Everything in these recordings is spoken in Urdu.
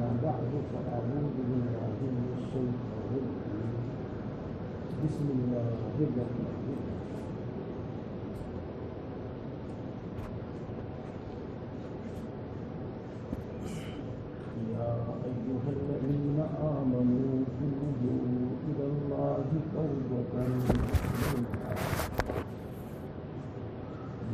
بعد فأعوذ بالله من الشيطان الرجيم بسم الله الرحمن الرحيم يا أيها الذين آمنوا توبوا إلى الله توبة نصوحا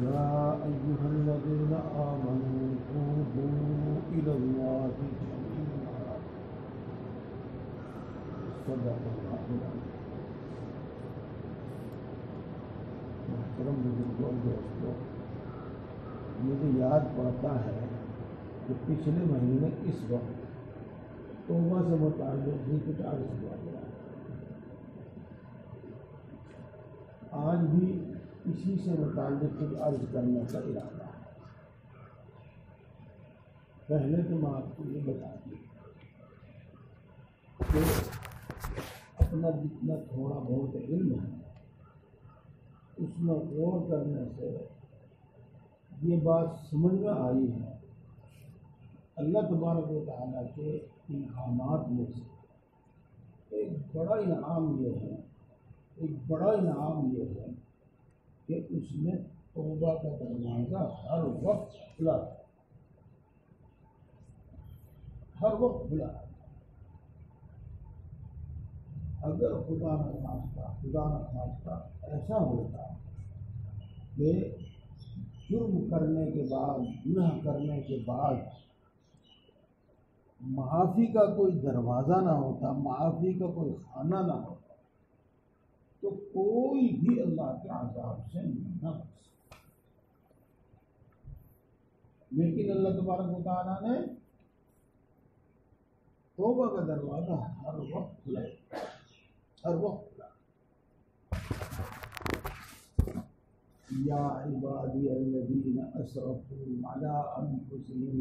يا أيها الذين آمنوا توبوا إلى الله جميعا صدق الله العظيم. محترم بزرگوں دوستوں، مجھے یاد پڑتا ہے کہ پچھلے مہینے اس وقت توبہ سے متعلق بھی کچھ عرض کیا گیا ہے. آج بھی اسی سے متعلق کچھ عرض کرنے کا ارادہ ہے. پہلے تو میں آپ کو یہ بتا دوں کہ اپنا جتنا تھوڑا بہت علم ہے اس میں غور کرنے سے یہ بات سمجھ میں آئی ہے اللہ تبارک و تعالیٰ کے انعامات میں سے ایک بڑا انعام یہ ہے کہ اس نے توبہ کا دروازہ ہر وقت کھلا ہے. اگر خدا نہ خواستہ ایسا ہوتا کہ جرم کرنے کے بعد، گناہ کرنے کے بعد معافی کا کوئی دروازہ نہ ہوتا، معافی کا کوئی خانہ نہ ہوتا، تو کوئی بھی اللہ کے عذاب سے نہ بچ سکتا. لیکن اللہ تبارک و تعالیٰ نے توبہ کا دروازہ ہر وقت کھلا. یا عبادی الذین اسرفوا علی انفسهم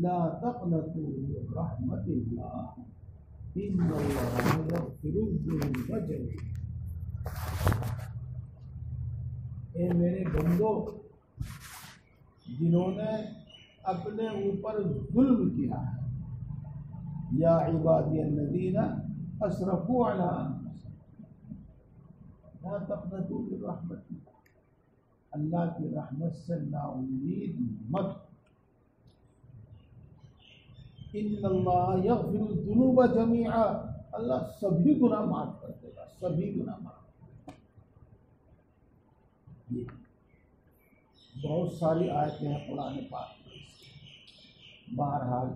لا تقنطوا من رحمت اللہ ان اللہ یغفر الذنوب جميعا. اے میرے بندو جنہوں نے اپنے اوپر ظلم کیا ہے، یا عبادی الذین اسرفوا علی انفسهم لا تقنطوا من رحمت اللہ، اللہ کی رحمت سے نا امید مت. ان اللہ یغفر الذنوب جميعا، اللہ سبھی گناہ معاف کر دے گا، سبھی گناہ معاف. بہت ساری آیتیں ہیں قرآن پاک میں. بہرحال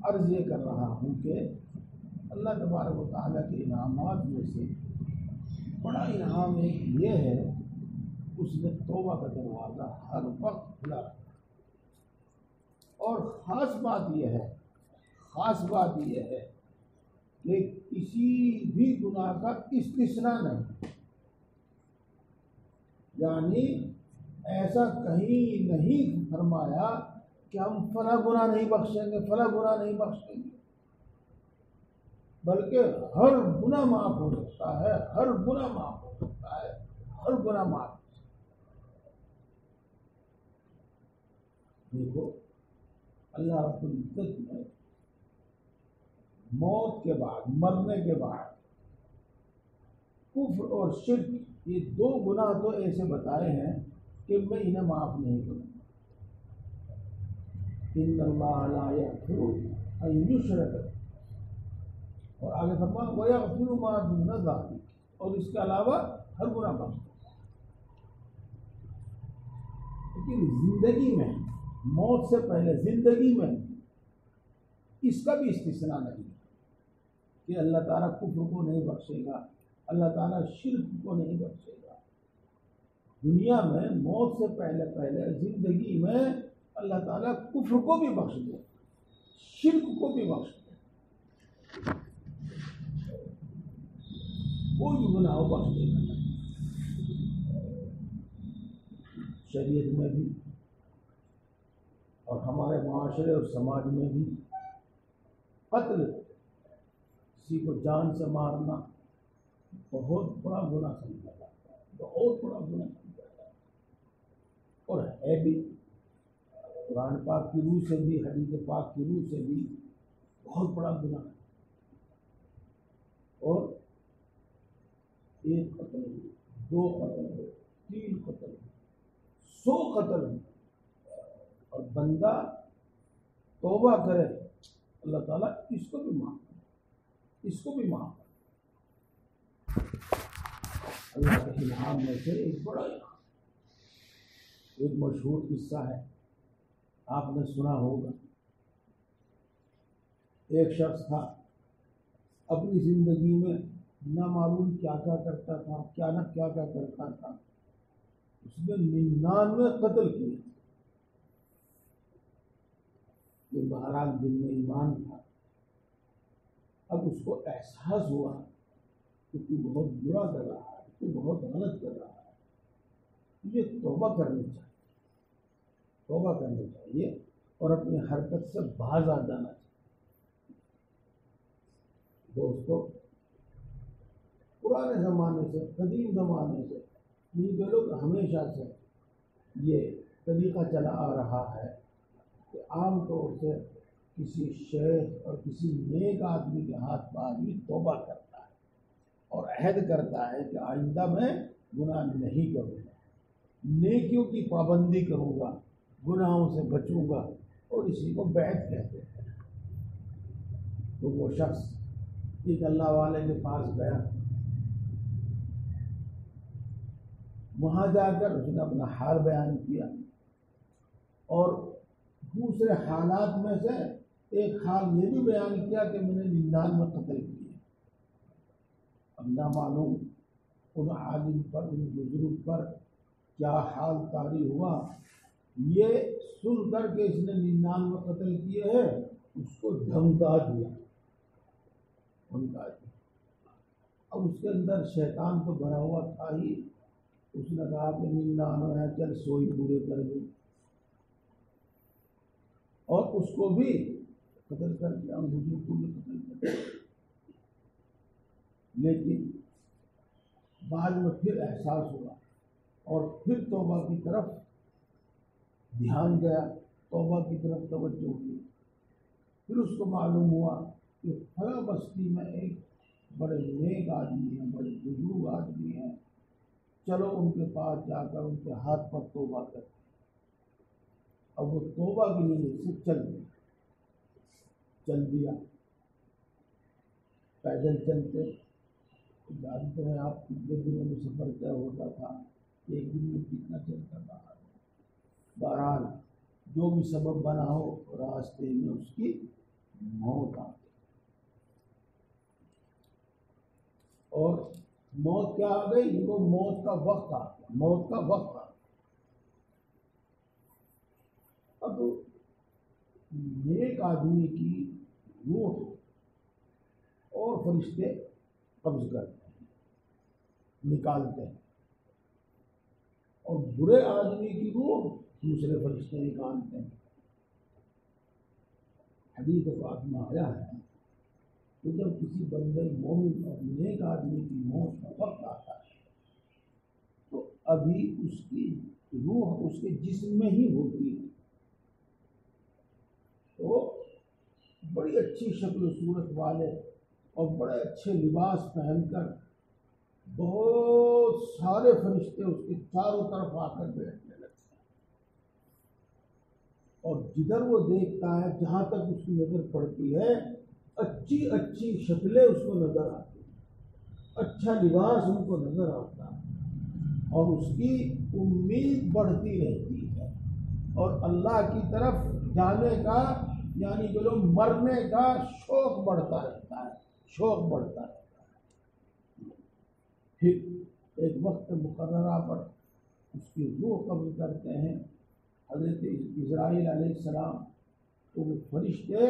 عرض یہ کر رہا ہوں کہ اللہ تبارک و تعالیٰ کے انعامات میں سے بڑا انعام ایک یہ ہے اس نے توبہ کا دروازہ ہر وقت کھلا رکھا. اور خاص بات یہ ہے کہ کسی بھی گناہ کا استثناء نہیں، یعنی ایسا کہیں نہیں فرمایا کہ ہم فلاں گناہ نہیں بخشیں گے، بلکہ ہر گناہ معاف ہو سکتا ہے، ہر گناہ معاف. دیکھو اللہ رب العزت نے موت کے بعد، مرنے کے بعد کفر اور شرک، یہ دو گناہ تو ایسے بتائے ہیں کہ میں انہیں معاف نہیں کروں. ان اللہ لا یغفر ان یشرک، اور آگے فرمایا ویغفر ما دون ذلک، اور اس کے علاوہ ہر گناہ معاف. لیکن زندگی میں، موت سے پہلے زندگی میں اس کا بھی استثناء نہیں کہ اللہ تعالیٰ کفر کو نہیں بخشے گا، اللہ تعالیٰ شرک کو نہیں بخشے گا. دنیا میں موت سے پہلے زندگی میں اللہ تعالیٰ کفر کو بھی بخش دے، شرک کو بھی بخش دے، کوئی بھی گناہ بخش دے گا. شریعت میں بھی اور ہمارے معاشرے اور سماج میں بھی قتل، کسی کو جان سے مارنا بہت بڑا گناہ سمجھا جاتا ہے، بہت بڑا گناہ سمجھا جاتا ہے، اور ہے بھی. قرآن پاک کی روح سے بھی، حدیث پاک کی روح سے بھی بہت بڑا گناہ ہے۔ اور ایک قتل ہو، 2 قتل ہو، 3 قتل ہو، 100 قتل ہو، اور بندہ توبہ کرے، اللہ تعالیٰ اس کو بھی معاف کرے، اس کو بھی معاف کرے۔ اللہ کے انعام میں سے ایک بڑا انعام، ایک مشہور قصہ ہے، آپ نے سنا ہوگا۔ ایک شخص تھا، اپنی زندگی میں نہ معلوم کیا کیا کرتا تھا، کیا نہ کیا کیا کرتا تھا، اس نے 99 قتل کیے، یہ بہرحال دل میں ایمان تھا۔ اب اس کو احساس ہوا کہ تو بہت برا کر رہا ہے، تو بہت غلط کر رہا ہے، تجھے توبہ کرنی چاہیے، توبہ کرنی چاہیے اور اپنی حرکت سے باز آ جانا چاہیے۔ دوستو، پرانے زمانے سے، قدیم زمانے سے یہ جو لوگ ہمیشہ سے یہ طریقہ چلا آ رہا ہے کہ عام طور سے کسی شیخ اور کسی نیک آدمی کے ہاتھ پہ آدمی توبہ کرتا ہے اور عہد کرتا ہے کہ آئندہ میں گناہ نہیں کروں گا، نیکیوں کی پابندی کروں گا، گناہوں سے بچوں گا، اور اسی کو بیعت کہتے ہیں۔ تو وہ شخص ایک اللہ والے کے پاس گیا، وہاں جا کر اس نے اپنا حال بیان کیا، اور دوسرے حالات میں سے ایک حال یہ بھی بیان کیا کہ میں نے 99 قتل کیے۔ اب نہ معلوم ان عالم پر، ان بزرگ پر کیا حال طاری ہوا، یہ سن کر کے اس نے 99 قتل کیے ہیں، اس کو دھمکا دیا۔ اب اس کے اندر شیطان تو بھرا ہوا تھا ہی، اس نے کہا کہ 99 ہے، چل 100 ہی پورے کر دیں، اور اس کو بھی قتل کر دیا، بزرگ کو بھی قتل کر دیا۔ لیکن بعد میں پھر احساس ہوا اور پھر توبہ کی طرف دھیان گیا، توبہ کی طرف توجہ کی۔ پھر اس کو معلوم ہوا کہ فلاں بستی میں ایک بڑے نیک آدمی ہیں، بڑے بزرگ آدمی ہیں، چلو ان کے پاس جا کر ان کے ہاتھ پر توبہ کرتے۔ اب وہ توبہ کے لیے سے چل دیا، پیدل چلتے، جانتے ہیں آپ کتنے دنوں میں سفر طے ہوتا تھا، ایک دن میں کتنا چلتا رہا۔ بہرحال جو بھی سبب بنا ہو، راستے میں اس کی موت آ گئی، اور موت کیا آ گئی؟ وہ موت کا وقت آ گیا، موت کا وقت آ گیا۔ اب نیک آدمی کی روح اور فرشتے قبض کرتے ہیں، نکالتے ہیں، اور برے آدمی کی روح دوسرے فرشتے نکالتے ہیں۔ حدیث پاک میں آیا ہے کہ جب کسی بندے مومن اور نیک آدمی کی موت کا وقت آتا ہے تو ابھی اس کی روح اس کے جسم میں ہی ہوتی ہے، تو بڑی اچھی شکل و صورت والے اور بڑے اچھے لباس پہن کر بہت سارے فرشتے اس کے چاروں طرف آ کر بیٹھنے لگتے ہیں، اور جدھر وہ دیکھتا ہے، جہاں تک اس کی نظر پڑتی ہے، اچھی اچھی شکلیں اس کو نظر آتی ہیں، اچھا لباس ان کو نظر آتا ہے، اور اس کی امید بڑھتی رہتی ہے، اور اللہ کی طرف جانے کا، یعنی جو لوگ مرنے کا شوق بڑھتا رہتا ہے، شوق بڑھتا رہتا ہے۔ پھر ایک وقت مقررہ پر اس کی روح قبض کرتے ہیں حضرت اسرائیل علیہ السلام، تو وہ فرشتے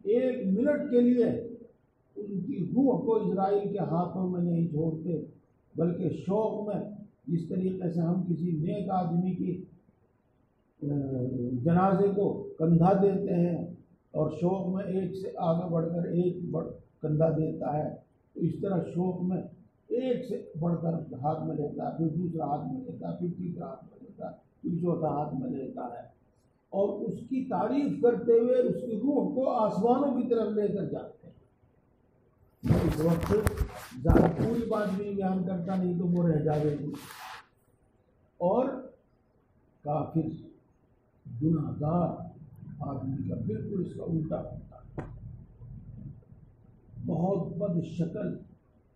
1 منٹ کے لیے ان کی روح کو اسرائیل کے ہاتھوں میں نہیں چھوڑتے، بلکہ شوق میں، جس طریقے سے ہم کسی نیک آدمی کی جنازے کو کندھا دیتے ہیں اور شوق میں ایک سے آگے بڑھ کر ایک کندھا دیتا ہے، تو اس طرح شوق میں ایک سے بڑھ کر ہاتھ میں لیتا ہے، پھر دوسرا ہاتھ میں لیتا ہے، پھر تیسرا ہاتھ میں لیتا ہے، پھر چوتھا ہاتھ میں لیتا ہے، اور اس کی تعریف کرتے ہوئے اس کی روح کو آسمانوں کی طرف لے کر جاتے ہیں۔ اس وقت زیادہ پوری بات بھی بیان کرتا نہیں تو وہ رہ جائے گی۔ اور کافر گناہ گار آدمی کا بالکل اس کا الٹا ہوتا ہے، بہت بد شکل،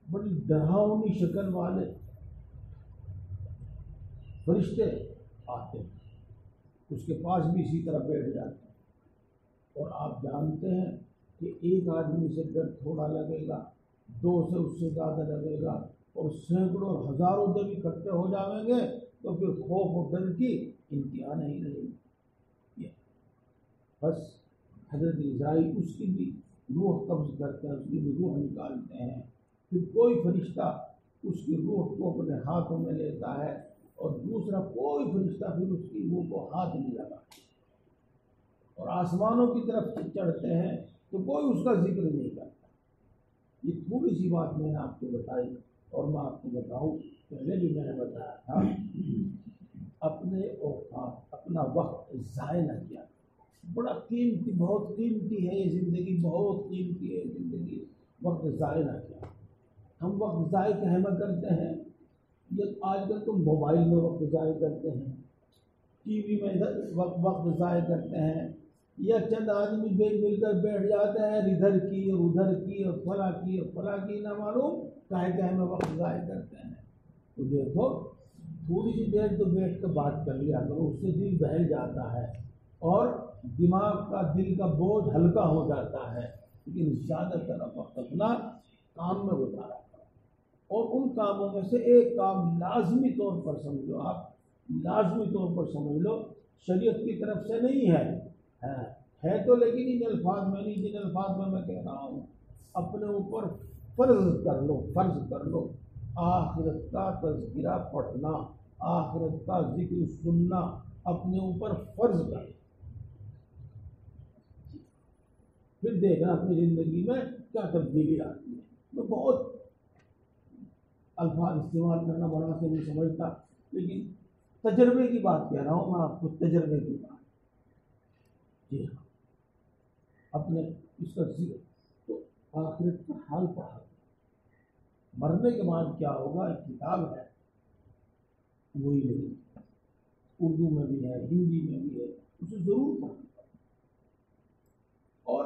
بڑی ڈراؤنی شکل والے فرشتے آتے ہیں، اس کے پاس بھی اسی طرح بیٹھ جاتے ہیں۔ اور آپ جانتے ہیں کہ ایک آدمی سے ڈر تھوڑا لگے گا، دو سے اس سے زیادہ لگے گا، اور سینکڑوں اور ہزاروں جب اکٹھے ہو جائیں گے تو پھر خوف اور ڈر کی انتہا نہیں رہے گی۔ بس حضرت اسرائیل اس کی بھی روح قبض کرتے ہیں، اس کی بھی روح نکالتے ہیں، پھر کوئی فرشتہ اس کی روح کو اپنے ہاتھوں میں لیتا ہے اور دوسرا کوئی فرشتہ پھر اس کی روح کو ہاتھ نہیں لگاتا، اور آسمانوں کی طرف چڑھتے ہیں تو کوئی اس کا ذکر نہیں کرتا۔ یہ تھوڑی سی بات میں نے آپ کو بتائی، اور میں آپ کو بتاؤں، پہلے بھی میں نے بتایا تھا، اپنے اوقات، اپنا وقت ضائع نہ کیا۔ بڑا قیمتی، بہت قیمتی ہے یہ زندگی، بہت قیمتی ہے زندگی، وقت ضائع نہ کیا۔ ہم وقت ضائع کہنا کرتے ہیں، یہ آج کل تو موبائل میں وقت ضائع کرتے ہیں، ٹی وی میں وقت ضائع کرتے ہیں، یا چند آدمی مل کر بیٹھ جاتے ہیں، ادھر کی اور ادھر کی اور فلاں کی نہ معلوم کہے میں وقت ضائع کرتے ہیں۔ تو دیکھو تھوڑی سی دیر تو بیٹھ کر بات کر لیا کرو، اس سے دل بہل جاتا ہے اور دماغ کا، دل کا بوجھ ہلکا ہو جاتا ہے۔ لیکن زیادہ تر وقت اپنا کام میں گزارا کرو، اور ان کاموں میں سے ایک کام لازمی طور پر سمجھو، آپ لازمی طور پر سمجھ لو، شریعت کی طرف سے نہیں ہے تو لیکن ان الفاظ میں نہیں، جن الفاظ میں کہہ رہا ہوں، اپنے اوپر فرض کر لو آخرت کا تذکرہ پڑھنا، آخرت کا ذکر سننا اپنے اوپر فرض کر لو، پھر دیکھنا اپنی زندگی میں کیا تبدیلی آتی ہے۔ میں بہت الفاظ استعمال کرنا بنا سے نہیں سمجھتا، لیکن تجربے کی بات کہہ رہا ہوں میں آپ کو، تجربے کی بات۔ جی ہاں، اپنے اس کا ذکر تو آخرت کا حال پڑھا، مرنے کے بعد کیا ہوگا، ایک کتاب ہے وہی نہیں، اردو میں بھی ہے، ہندی میں بھی ہے، اسے ضرور پڑھنا۔ اور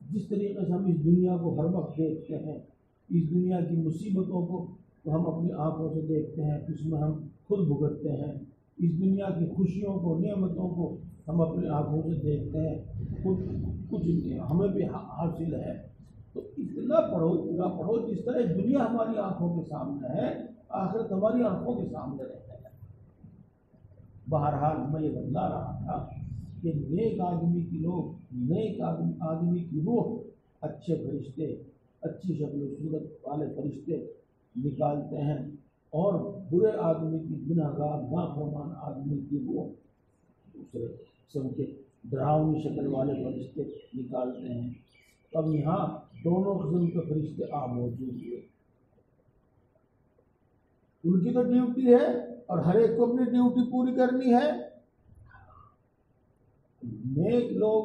جس طریقے سے ہم اس دنیا کو ہر وقت دیکھتے ہیں، اس دنیا کی مصیبتوں کو تو ہم اپنی آنکھوں سے دیکھتے ہیں، اس میں ہم خود بھگتتے ہیں، اس دنیا کی خوشیوں کو، نعمتوں کو ہم اپنی آنکھوں سے دیکھتے ہیں، کچھ ہمیں بھی حاصل ہے۔ تو اتنا پڑھو جس طرح دنیا ہماری آنکھوں کے سامنے ہے، آخرت ہماری آنکھوں کے سامنے رہتا ہے۔ بہرحال میں یہ بتلا رہا تھا کہ نیک آدمی کی روح اچھے فرشتے، اچھی شکل و صورت والے فرشتے نکالتے ہیں، اور برے آدمی کی، گناہ گار نافرمان آدمی کی روح دوسرے قسم کے ڈراؤنی شکل والے فرشتے نکالتے ہیں۔ اب یہاں دونوں قسم کے فرشتے موجود ہوئے، ان کی تو ڈیوٹی ہے اور ہر ایک کو اپنی ڈیوٹی پوری کرنی ہے۔ نیک لوگ،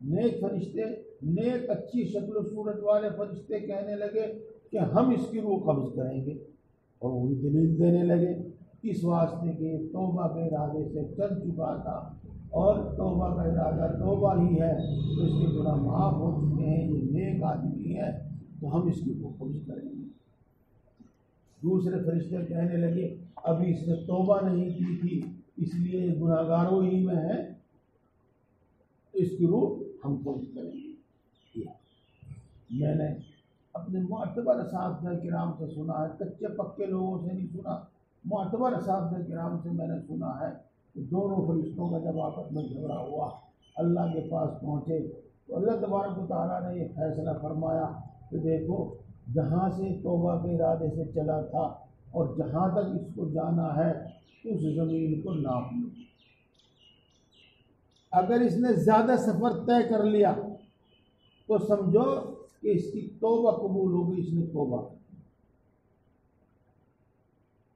نیک فرشتے، نیک اچھی شکل و صورت والے فرشتے کہنے لگے کہ ہم اس کی روح قبض کریں گے، اور وہی دلیل دینے لگے اس واسطے کہ توبہ کے ارادے سے چل چکا تھا، اور توبہ کا ارادہ توبہ ہی ہے، تو اس کے گناہ معاف ہو چکے ہیں، یہ نیک آدمی ہے تو ہم اس کی روح قبض کریں گے۔ دوسرے فرشتے کہنے لگے ابھی اس نے توبہ نہیں کی تھی، اس لیے گناہ گاروں ہی میں ہے، تو اس کی روح ہم قبض کریں گے۔ میں نے اپنے معتبر اساتذہ کرام سے سنا ہے، کچے پکے لوگوں سے نہیں سنا، معتبر اساتذہ کرام سے میں نے سنا ہے کہ دونوں فرشتوں کا جب آپس میں جھگڑا ہوا، اللہ کے پاس پہنچے تو اللہ تبارک و تعالیٰ نے یہ فیصلہ فرمایا کہ دیکھو، جہاں سے توبہ کے ارادے سے چلا تھا اور جہاں تک اس کو جانا ہے اس زمین کو ناپ لو، اگر اس نے زیادہ سفر طے کر لیا تو سمجھو کہ اس کی توبہ قبول ہو گئی، اس نے توبہ کی،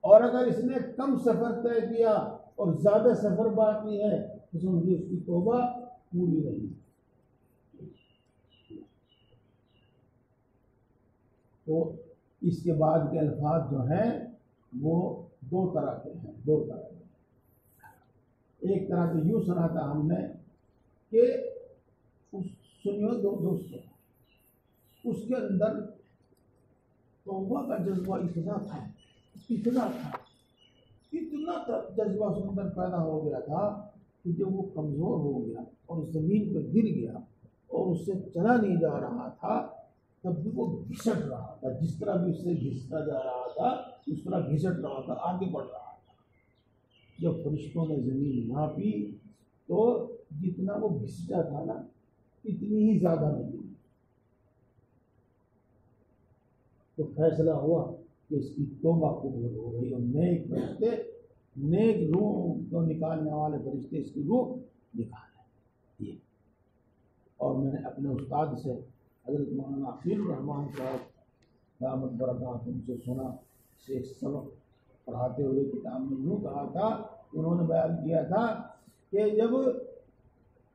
اور اگر اس نے کم سفر طے کیا اور زیادہ سفر باقی ہے تو سمجھے اس کی توبہ پوری رہی۔ تو اس کے بعد کے الفاظ جو ہیں وہ دو طرح کے ہیں، دو طرح کے۔ ایک طرح تو یوں سنا تھا ہم نے کہ سنیو دوستوں، اس کے اندر توبہ کا جذبہ اتنا تھا اتنا جذبہ اس کے اندر پیدا ہو گیا تھا کہ جب وہ کمزور ہو گیا اور زمین پہ گر گیا اور اس سے چلا نہیں جا رہا تھا، تب بھی وہ گھسٹ رہا تھا، جس طرح بھی اس سے گھستا جا رہا تھا اس طرح گھسٹ رہا تھا، آگے بڑھ رہا تھا۔ جب فرشتوں نے زمین ناپی تو جتنا وہ گھسٹا تھا نا اتنی ہی زیادہ ملی۔ تو فیصلہ ہوا کہ اس کی توبہ قبول ہو گئی، اور نیک فرشتے، نیک روح کو نکالنے والے فرشتے اس کی روح نکالے۔ اور میں نے اپنے استاد سے حضرت مولانا عقیل الرحمان صاحب دامت برکاتہم سے سنا، سے ایک سبق پڑھاتے ہوئے کتاب میں یوں کہا تھا، انہوں نے بیان کیا تھا کہ جب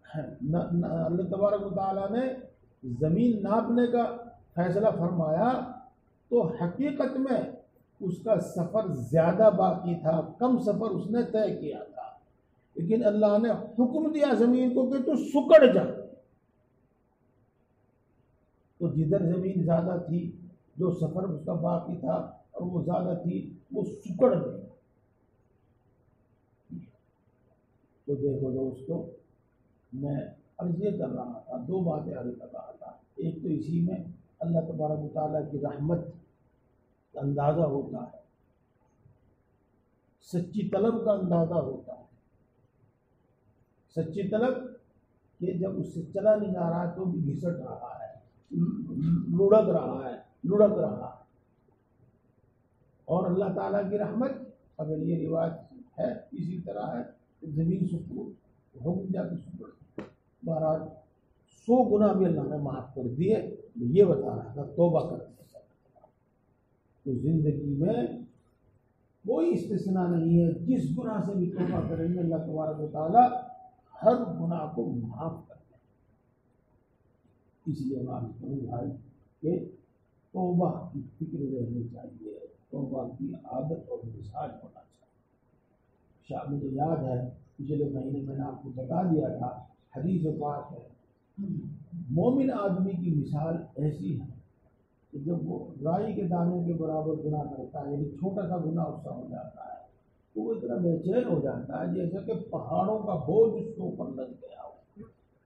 اللہ تبارک و تعالیٰ نے زمین ناپنے کا فیصلہ فرمایا تو حقیقت میں اس کا سفر زیادہ باقی تھا، کم سفر اس نے طے کیا تھا، لیکن اللہ نے حکم دیا زمین کو کہ تو سکڑ جا۔ تو جدھر زمین زیادہ تھی، جو سفر اس کا باقی تھا اور وہ زیادہ تھی، وہ سکڑ گئی۔ تو دیکھو دوستو، میں عرض یہ کر رہا تھا، دو باتیں عرض کر رہا تھا۔ ایک تو اسی میں اللہ تبارک و تعالیٰ کی رحمت کا اندازہ ہوتا ہے، سچی طلب کا اندازہ ہوتا ہے۔ سچی طلب کہ جب اس سے چلا نہیں جا رہا ہے تو بھی گھسٹ رہا ہے، لڑک رہا ہے۔ اور اللہ تعالیٰ کی رحمت، اگر یہ روایت ہے اسی طرح ہے کہ زمین سکڑ حکم جا کے سکڑ، بہرحال 100 گناہ بھی اللہ نے معاف کر دیے۔ یہ بتا رہا تھا توبہ کرنے سے تو زندگی میں کوئی استثناء نہیں ہے، جس گناہ سے بھی توبہ کریں گے اللہ تبارک و تعالیٰ ہر گناہ کو معاف کر دیں۔ اس لیے ہمارے کہوں بھائی کہ توبہ کی فکر رہنی چاہیے، توبہ کی عادت اور مزاج ہونا چاہیے۔ مجھے یاد ہے پچھلے مہینے میں نے آپ کو بتا دیا تھا، حدیث پاک ہے، مومن آدمی کی مثال ایسی ہے کہ جب وہ رائی کے دانے کے برابر گناہ کرتا ہے، یعنی چھوٹا سا گناہ اس کا ہو جاتا ہے تو وہ اتنا بے چین ہو جاتا ہے جیسے کہ پہاڑوں کا بوجھ اس کے اوپر لگ گیا ہو،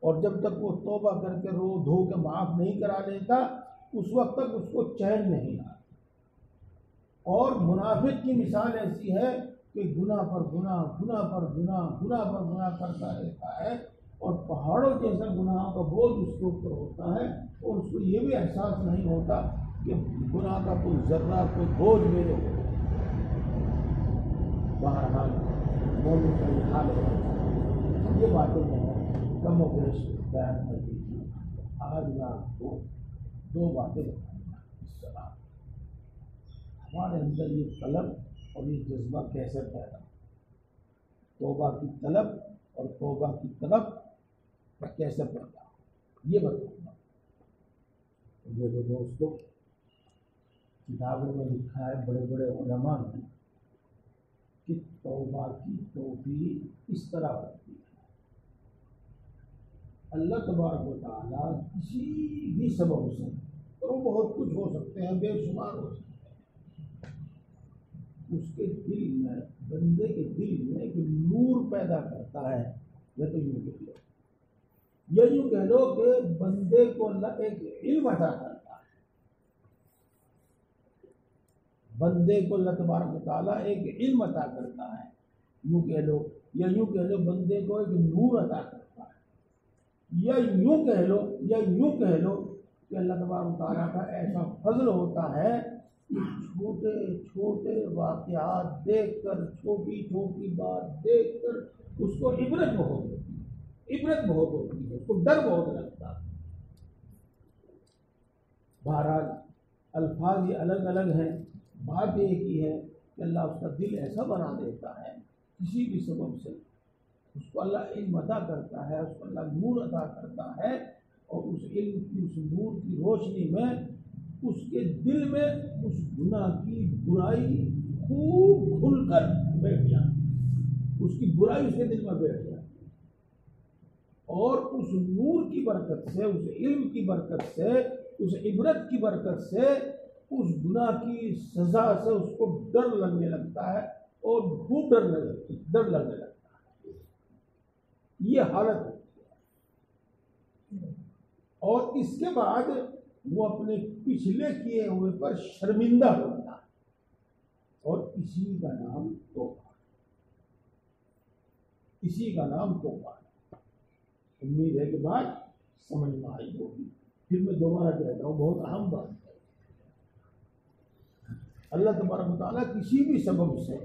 اور جب تک وہ توبہ کر کے رو دھو کے معاف نہیں کرا لیتا اس وقت تک اس کو چین نہیں آتا۔ اور منافق کی مثال ایسی ہے کہ گناہ پر گناہ، گناہ پر گناہ، گناہ پر گناہ کرتا رہتا ہے، اور پہاڑوں جیسا گناہوں کا بوجھ اس کے اوپر ہوتا ہے، اور اس کو یہ بھی احساس نہیں ہوتا کہ گناہ کا کوئی ذرہ، کوئی بوجھ میرے ہو۔ بہرحال مومن کا یہ حال ہے۔ یہ باتیں میں نے کم و بیش بیان کر دی تھی، آج میں آپ کو 2 باتیں بتاؤں گا۔ اس طرح ہمارے اندر یہ طلب اور یہ جذبہ کیسے پیدا ہو، توبہ کی طلب اور توبہ کی طلب کیسے پیدا ہو، یہ بتاؤں گا۔ میرے دوستوں، کتابوں میں لکھا ہے بڑے بڑے علماء نے کہ توبہ کی توفیق اس طرح ہوتی ہے، اللہ تبارک و تعالیٰ کسی بھی سبب سے، اور وہ بہت کچھ ہو سکتے ہیں، بے شمار ہو سکتے ہیں، اس کے دل میں، بندے کے دل میں ایک نور پیدا کرتا ہے۔ یہ تو یوں کہہ لو، یا یوں کہہ لو کہ بندے کو اللہ ایک علم عطا کرتا ہے، بندے کو اللہ تبارک و تعالیٰ ایک علم عطا کرتا ہے، یوں کہہ لو، یا یوں کہہ لو بندے کو ایک نور عطا کرتا ہے، یا یوں کہہ لو کہ اللہ تبارک و تعالیٰ کا ایسا فضل ہوتا ہے کہ چھوٹے چھوٹے واقعات دیکھ کر، چھوٹی چھوٹی بات دیکھ کر اس کو عبرت بہت ہوتی ہے، اس کو ڈر بہت لگتا ہے۔ بہرحال الفاظ یہ الگ الگ ہیں، بات ایک ہی ہے کہ اللہ اس کا دل ایسا بنا دیتا ہے کسی بھی سبب سے اس کو اللہ علم عطا کرتا ہے، اس کو اللہ نور عطا کرتا ہے، اور اس علم کی اس نور کی روشنی میں اس کے دل میں اس گناہ کی برائی خوب کھل کر بیٹھ جائے، اس کی برائی اس کے دل میں بیٹھ جائے، اور اس نور کی برکت سے، اس علم کی برکت سے، اس عبرت کی برکت سے اس گناہ کی سزا سے اس کو ڈر لگنے لگتا ہے، اور خوب ڈر لگنے لگتا ہے۔ یہ حالت ہے، اور اس کے بعد وہ اپنے پچھلے کیے ہوئے پر شرمندہ ہوتا ہے، اور اسی کا نام توبہ، اسی کا نام توبہ ہے۔ امید ہے کہ بات سمجھ میں آئی ہوگی۔ پھر میں دوبارہ کہتا ہوں، بہت اہم بات ہے، اللہ تبارک و تعالیٰ کسی بھی سبب سے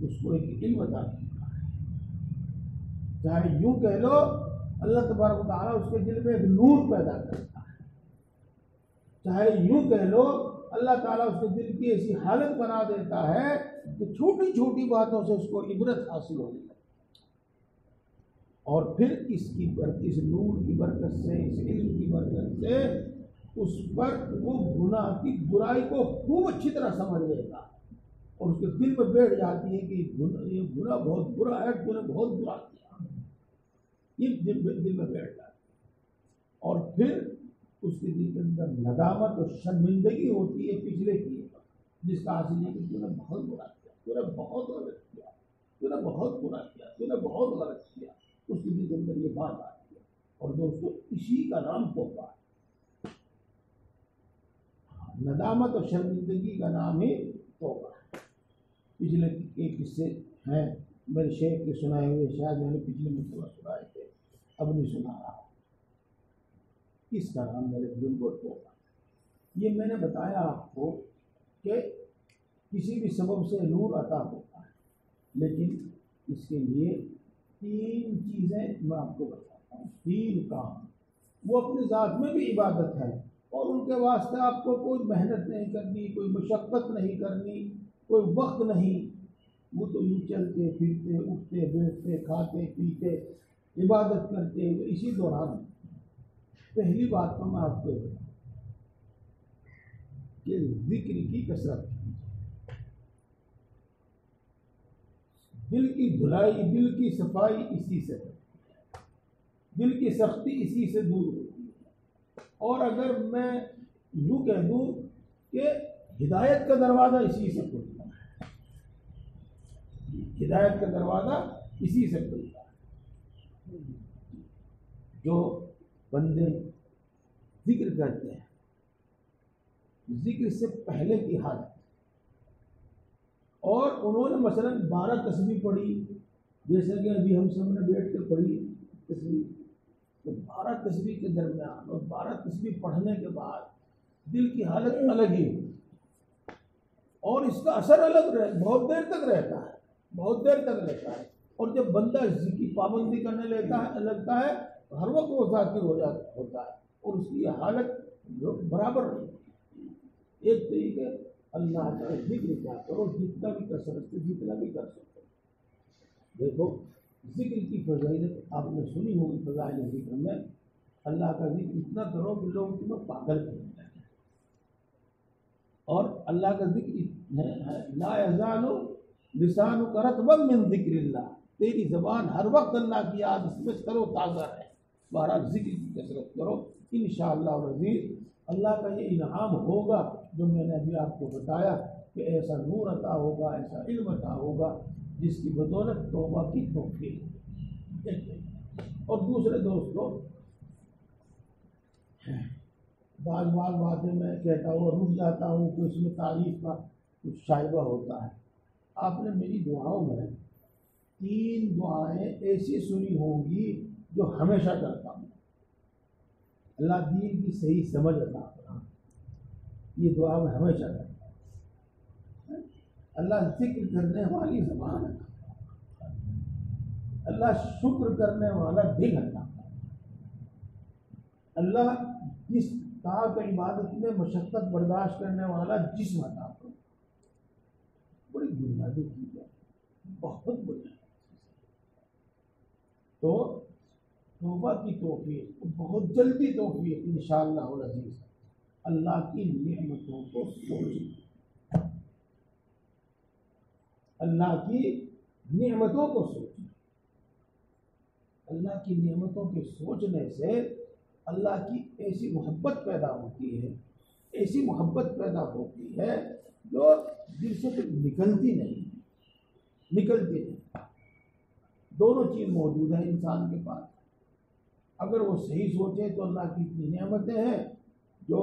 اس کو ایک علم عطا کرتا ہے، چاہے یوں کہہ لو اللہ تبارک و تعالیٰ اس کے دل میں ایک نور پیدا کرتا ہے، چاہے یوں کہہ لو اللہ تعالیٰ اس کے دل کی ایسی حالت بنا دیتا ہے کہ چھوٹی چھوٹی باتوں سے اس کو عبرت حاصل ہونے لگتی ہے، اور پھر اس نور کی برکت سے، اس علم کی برکت سے اس پر وہ گناہ کی برائی کو خوب اچھی طرح سمجھ لیتا ہے، اور اس کے دل میں بیٹھ جاتی ہے کہ یہ گناہ بہت برا ہے، تو نے بہت برا کیا، یہ دل میں بیٹھ جاتی ہے، اور پھر اس کے دل کے اندر ندامت اور شرمندگی ہوتی ہے پچھلے کیے پر، جس کا حاصل ہے کہ تو نے بہت برا کیا، تو نے بہت غلط کیا، تو نے بہت برا کیا، تو نے بہت غلط کیا، اس کے دل کے اندر یہ بات آتی ہے، اور دوستو اسی کا نام توبہ ہے۔ ندامت اور شرمندگی کا نام ہی توبہ ہے۔ پچھلے ایک قصے ہیں میرے شیخ کے سنائے ہوئے، شاید میں نے پچھلے مرتبہ سنائے تھے، اب نہیں سنا رہا، اس کا نام میرے دل کو توبہ ہے۔ یہ میں نے بتایا آپ کو کہ کسی بھی سبب سے نور عطا ہوتا ہے، لیکن اس کے لیے 3 چیزیں میں آپ کو بتاتا ہوں، 3 کام، وہ اپنی ذات میں بھی عبادت ہے، اور ان کے واسطے آپ کو کوئی محنت نہیں کرنی، کوئی مشقت نہیں کرنی، کوئی وقت نہیں، وہ تو یوں چلتے پھرتے، اٹھتے بیٹھتے، کھاتے پیتے، عبادت کرتے ہوئے اسی دوران۔ پہلی بات تو میں آپ کو بتاؤں کہ ذکر کی کثرت، دل کی دھلائی، دل کی صفائی اسی سے ہے، دل کی سختی اسی سے دور ہوتی ہے، اور اگر میں یوں کہہ دوں کہ ہدایت کا دروازہ اسی سے کھلتا ہے، ہدایت کا دروازہ اسی سے کھلتا ہے۔ جو بندے ذکر کرتے ہیں، ذکر سے پہلے کی حالت، اور انہوں نے مثلا 12 تسبیح پڑھی، جیسے کہ ابھی ہم سب نے بیٹھ کے پڑھی تسبیح، تو 12 تسبیح کے درمیان اور 12 تسبیح پڑھنے کے بعد دل کی حالت الگ ہی ہوتی ہے، اور اس کا اثر الگ بہت دیر تک رہتا ہے، بہت دیر تک رہتا ہے، اور جب بندہ ذکر کی پابندی کرنے لگتا ہے تو ہر وقت وہ ذاکر ہوتا ہے، اور اس کی حالت برابر نہیں ہوتی۔ ایک تو یہ کہ اللہ کا ذکر کیا کرو، جتنا بھی کر سکتے، جتنا بھی کر سکتے۔ دیکھو ذکر کی فضیلت آپ نے سنی ہوگی، فضائل ذکر میں اللہ کا ذکر اتنا کرو کہ لوگ تمہیں پاگل کر دیں، اور اللہ کا ذکر لا یزال لسانک رطبا من ذکر اللہ، تیری زبان ہر وقت اللہ کی یاد میں تر و تازہ ہے۔ بہرحال ذکر کی کثرت کرو، انشاءاللہ العزیز اللہ کا یہ انعام ہوگا جو میں نے ابھی آپ کو بتایا، کہ ایسا نور عطا ہوگا، ایسا علم عطا ہوگا جس کی بدولت توبہ کی توفیق۔ اور دوسرے دوستوں، بعض باتیں میں کہتا ہوں اور رک جاتا ہوں کہ اس میں تعریف کا کچھ شائبہ ہوتا ہے۔ آپ نے میری دعاؤں میں 3 دعائیں ایسی سنی ہوں گی جو ہمیشہ کرتا ہوں، اللہ دین کی صحیح سمجھ عطا کرے، یہ دعا میں ہمیشہ کرتا ہوں۔ اللہ ذکر کرنے والی زبان عطا، اللہ شکر کرنے والا دل عطا، اللہ جس طاعت و عبادت میں مشقت برداشت کرنے والا جسم عطا کرے۔ بڑی بنیادی چیز ہے، بہت بنیادی، تو توبہ کی توفیق بہت جلدی توفیق انشاءاللہ العزیز اللہ کی نعمتوں کو سوچنا، اللہ کی نعمتوں کو سوچنا۔ اللہ کی نعمتوں کے سوچنے سے اللہ کی ایسی محبت پیدا ہوتی ہے، ایسی محبت پیدا ہوتی ہے جو دل سے پھر نکلتی نہیں، نکلتی نہیں۔ دونوں چیز موجود ہیں انسان کے پاس۔ اگر وہ صحیح سوچے تو اللہ کی اتنی نعمتیں ہیں جو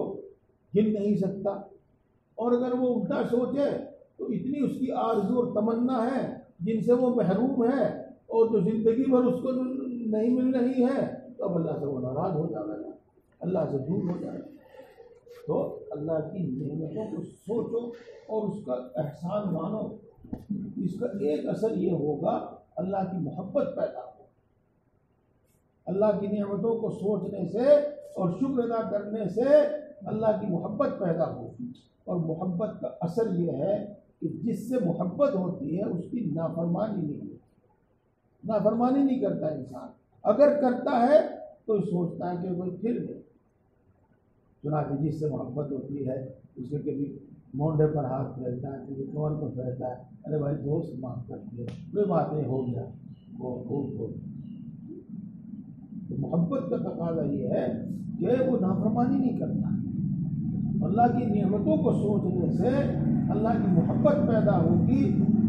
گن نہیں سکتا، اور اگر وہ الٹا سوچے تو اتنی اس کی آرزو اور تمنا ہے جن سے وہ محروم ہے، اور جو زندگی بھر اس کو نہیں مل رہی ہے، تو اب اللہ سے وہ ناراض ہو جائے گا، اللہ سے دور ہو جائے گا۔ تو اللہ کی نعمتوں کو سوچو اور اس کا احسان مانو۔ اس کا ایک اثر یہ ہوگا اللہ کی محبت پیدا ہو۔ اللہ کی نعمتوں کو سوچنے سے اور شکر ادا کرنے سے اللہ کی محبت پیدا ہوگی، اور محبت کا اثر یہ ہے کہ جس سے محبت ہوتی ہے اس کی نافرمانی نہیں ہوتی، نافرمانی نہیں کرتا انسان، اگر کرتا ہے تو سوچتا ہے کہ وہ پھر دے۔ چنانچہ جس سے محبت ہوتی ہے اسے کبھی مونڈے پر ہاتھ پھیرتا ہے، کبھی کمر پر پھیرتا ہے، ارے بھائی دوست معاف کر دیے، کوئی بات نہیں، ہو گیا، وہ ہو۔ تو محبت کا تقاضا یہ ہے کہ وہ نافرمانی نہیں کرتا۔ اللہ کی نعمتوں کو سوچنے سے اللہ کی محبت پیدا ہوگی،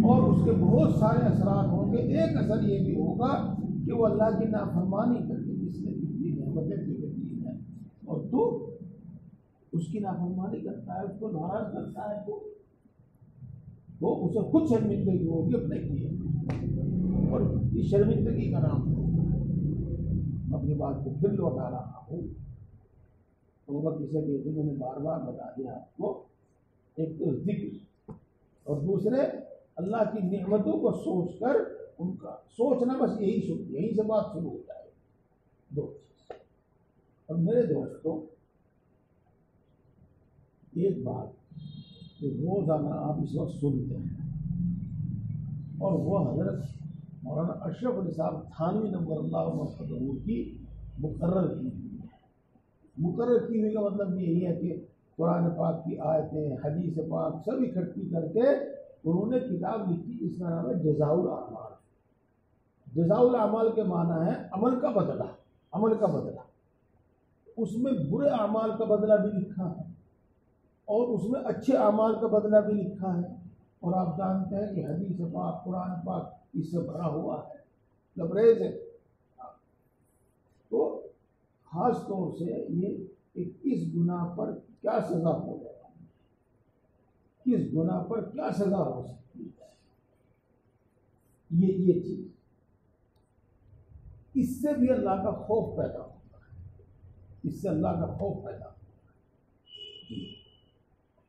اور اس کے بہت سارے اثرات ہوں گے۔ ایک اثر یہ بھی ہوگا کہ وہ اللہ کی نافرمانی کرے جس نے اتنی نعمتیں دی ہیں، اور تو اس کی نافرمانی کرتا ہے، اس کو ناراض کرتا ہے، تو اسے خود شرمندگی ہوگی اپنے کیے، اور اس شرمندگی کا نام اپنی بات کو پھر لوٹا رہا ہوں۔ توبہ کسے کہتے ہیں میں نے بار بار بتا دیا آپ کو۔ ایک تو ذکر، اور دوسرے اللہ کی نعمتوں کو سوچ کر ان کا سوچنا، بس یہی سے بات شروع ہوتا ہے، دو چیز۔ اور میرے دوستوں، ایک بات کہ روزانہ آپ اس وقت سنتے ہیں، اور وہ حضرت مولانا اشرف علی صاحب تھانوی نمبر اللہ مرحبا کی مقرر کی ہوئی ہے۔ مقرر کی ہوئی کا مطلب یہی ہے کہ قرآن پاک کی آیتیں، حدیث پاک سب اکٹھی کر کے انہوں نے کتاب لکھی، جس کا نام ہے جزاء الاعمال۔ جزاء الاعمال کے معنی ہے عمل کا بدلہ، عمل کا بدلہ۔ اس میں برے اعمال کا بدلہ بھی لکھا ہے، اور اس میں اچھے اعمال کا بدلہ بھی لکھا ہے، اور آپ جانتے ہیں کہ حدیث پاک، قرآن پاک اس سے بھرا ہوا ہے، لبریز ہے۔ تو خاص طور سے یہ کہ کس گناہ پر کیا سزا ہو جائے، کس گناہ پر کیا سزا ہو سکتی ہے، یہ چیز، اس سے بھی اللہ کا خوف پیدا ہوتا ہے، اس سے اللہ کا خوف پیدا ہوتا ہے۔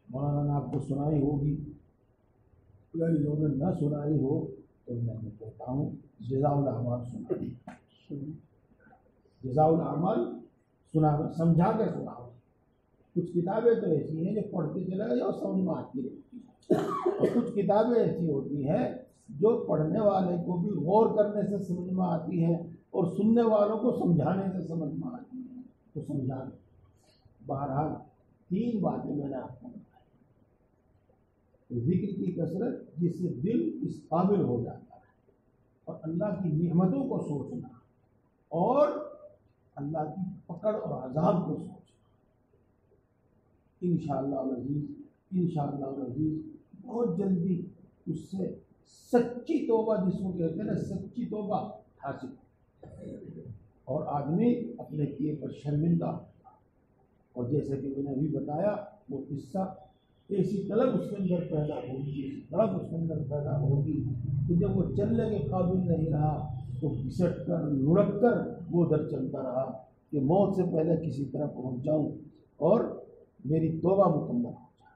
مولانا نے آپ کو سنائی ہوگی، اگر لوگوں نے نہ سنائی ہو تو میں کہتا ہوں جزاء الاعمال سنا، جزاء الاعمال سنا، سمجھا کے سنا۔ کچھ کتابیں تو ایسی ہیں جو پڑھتے چلے گئے اور سمجھ میں آتی رہتی ہیں، اور کچھ کتابیں ایسی ہوتی ہیں جو پڑھنے والے کو بھی غور کرنے سے سمجھ میں آتی ہیں، اور سننے والوں کو سمجھانے سے سمجھ میں آتی ہیں، تو سمجھانے۔ بہرحال تین باتیں میں نے آپ کو بتائی۔ ذکر کی کثرت جس سے دل اس قابل ہو جاتا ہے، اور اللہ کی نعمتوں کو سوچنا، اور اللہ کی پکڑ اور عذاب کو سوچنا۔ انشاءاللہ العزیز، انشاءاللہ العزیز بہت جلدی اس سے سچی توبہ، جس کو کہتے ہیں نا سچی توبہ، حاصل، اور آدمی اپنے کیے پر شرمندہ۔ اور جیسے کہ میں نے ابھی بتایا وہ قصہ، ایسی طلب اس کے اندر پیدا ہوگی، ایسی طلب اس کے اندر پیدا ہوگی کہ جب وہ چلنے کے قابل نہیں رہا تو گھسٹ کر لڑک کر وہ ادھر چلتا رہا کہ موت سے پہلے کسی طرح پہنچ جاؤں اور میری توبہ مکمل ہو جائے۔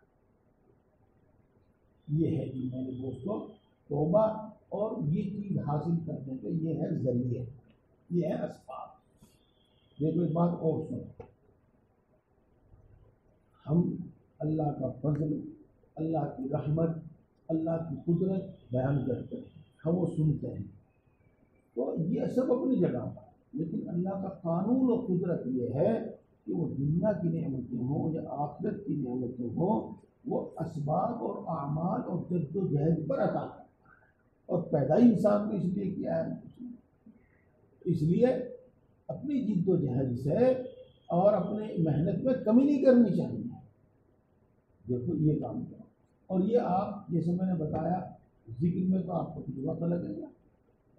یہ ہے کہ میرے دوستوں توبہ، اور یہ چیز حاصل کرنے کے یہ ہے ذریعے، یہ ہے اسباب۔ دیکھو ایک بات اور سنو، ہم اللہ کا فضل، اللہ کی رحمت، اللہ کی قدرت بیان کرتے ہیں، ہم وہ سنتے ہیں، تو یہ سب اپنی جگہ پر، لیکن اللہ کا قانون و قدرت یہ ہے کہ وہ دنیا کی نعمتیں ہوں یا آخرت کی نعمتیں ہوں، وہ اسباب اور اعمال اور جد و جہد پر عطا کرتا ہے، اور پیدا ہی انسان کو اس لیے کیا ہے، اس لیے اپنی جد و جہد سے اور اپنے محنت میں کمی نہیں کرنی چاہیے۔ دیکھو یہ کام کرو، اور یہ آپ جیسے میں نے بتایا ذکر میں تو آپ کو کچھ وقت لگے گا،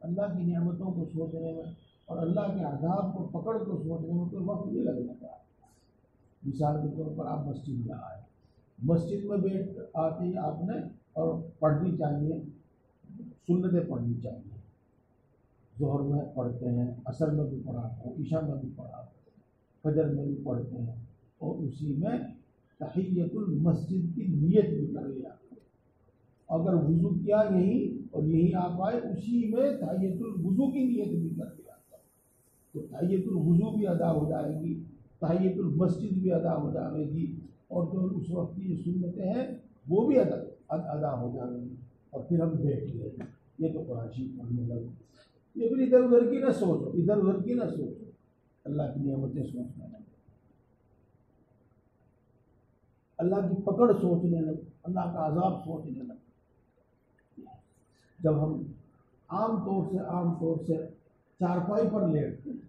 اللہ کی نعمتوں کو سوچنے میں اور اللہ کے عذاب کو پکڑ کو سوچنے میں کوئی وقت نہیں لگے گا۔ مثال کے طور پر آپ مسجد میں آئے، مسجد میں بیٹھ آتے ہی آپ نے اور پڑھنی چاہیے، سنتیں پڑھنی چاہیے، ظہر میں پڑھتے ہیں، عصر میں بھی پڑھا ہو، عشاء میں بھی پڑھا ہو، فجر میں بھی پڑھتے ہیں، اور اسی میں تحیت المسجد کی نیت بھی کر لیا۔ اگر وضو کیا یہی اور یہی آپ آئے، اسی میں تحیت الوضو کی نیت بھی کر لیا، تو تحیت الوضو بھی ادا ہو جائے گی، تحیت المسجد بھی ادا ہو جائے گی، اور جو اس وقت کی سنتیں ہیں وہ بھی ادا ہو جائیں گی، اور پھر ہم بیٹھ گئے۔ یہ تو قرآن شریف پڑھنے لگے، یہ پھر ادھر ادھر کی نہ سوچو، ادھر ادھر کی نہ سوچو، اللہ کی نعمتیں سوچنے لگے، اللہ کی پکڑ سوچنے لگے، اللہ کا عذاب سوچنے لگے۔ جب ہم عام طور سے چارپائی پر لیٹتے ہیں،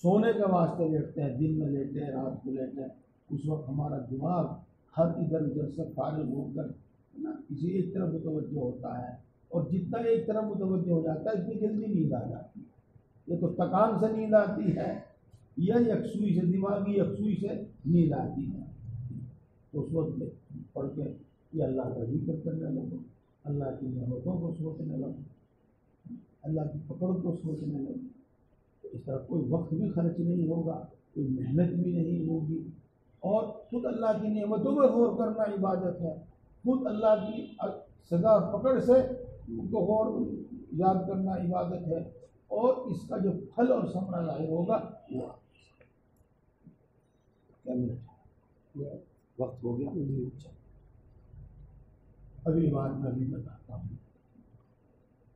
سونے کے واسطے لیٹتے ہیں، دن میں لیٹے ہیں، رات کو لیٹے ہیں، اس وقت ہمارا دماغ ہر ادھر ادھر سے فارغ ہو کر کسی ایک طرف متوجہ ہوتا ہے، اور جتنا ایک طرف متوجہ ہو جاتا ہے اتنی جلدی نیند آ جاتی ہے۔ یہ تو تکان سے نیند آتی ہے یا یکسوئی سے، دماغی یکسوئی سے نیند آتی ہے، تو اس وقت پڑھ کے یہ اللہ کا ذکر کرنے لگو، اللہ کی نعمتوں کو سوچنے لگو، اللہ کی پکڑ کو سوچنے لگو۔ اس طرح کوئی وقت بھی خرچ نہیں ہوگا، کوئی محنت بھی نہیں ہوگی، اور خود اللہ کی نعمتوں میں غور کرنا عبادت ہے، خود اللہ کی سزا پکڑ سے ان کو غور یاد کرنا عبادت ہے، اور اس کا جو پھل اور ثمرہ ظاہر ہوگا وہ وقت ہو گیا۔ اگلی بات میں بھی بتاتا ہوں،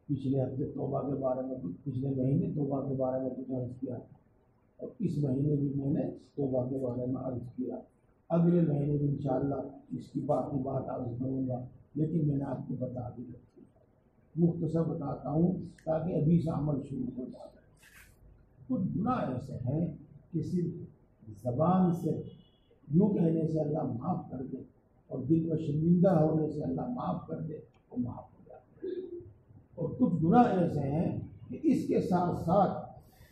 پچھلے ہفتے توبہ کے بارے میں، پچھلے مہینے توبہ کے بارے میں کچھ عرض کیا، اور اس مہینے بھی میں نے توبہ کے بارے میں عرض کیا، اگلے مہینے بھی انشاءاللہ اس کی باقی بات عرض کروں گا، لیکن میں نے آپ کو بتا دی، مختصر بتاتا ہوں تاکہ ابھی سے عمل شروع ہو جائے۔ کچھ گناہ ایسے ہیں کہ صرف زبان سے یوں کہنے سے اللہ معاف کر دے، اور دل میں شرمندہ ہونے سے اللہ معاف کر دے، وہ معاف ہو جاتے ہیں، اور کچھ گناہ ایسے ہیں کہ اس کے ساتھ ساتھ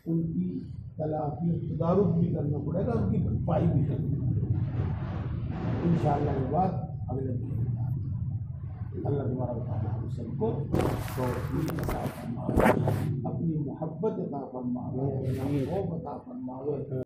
ان کی تلافی تدارک بھی کرنا پڑے گا، ان کی بھرپائی بھی کرنی پڑے گی۔ انشاءاللہ یہ بات اگلے دن اللہ تبارک و تعالیٰ ہم سب کو توفیق عطا فرمائے، اپنی محبت عطا فرمائے، وہ عطا فرمائے۔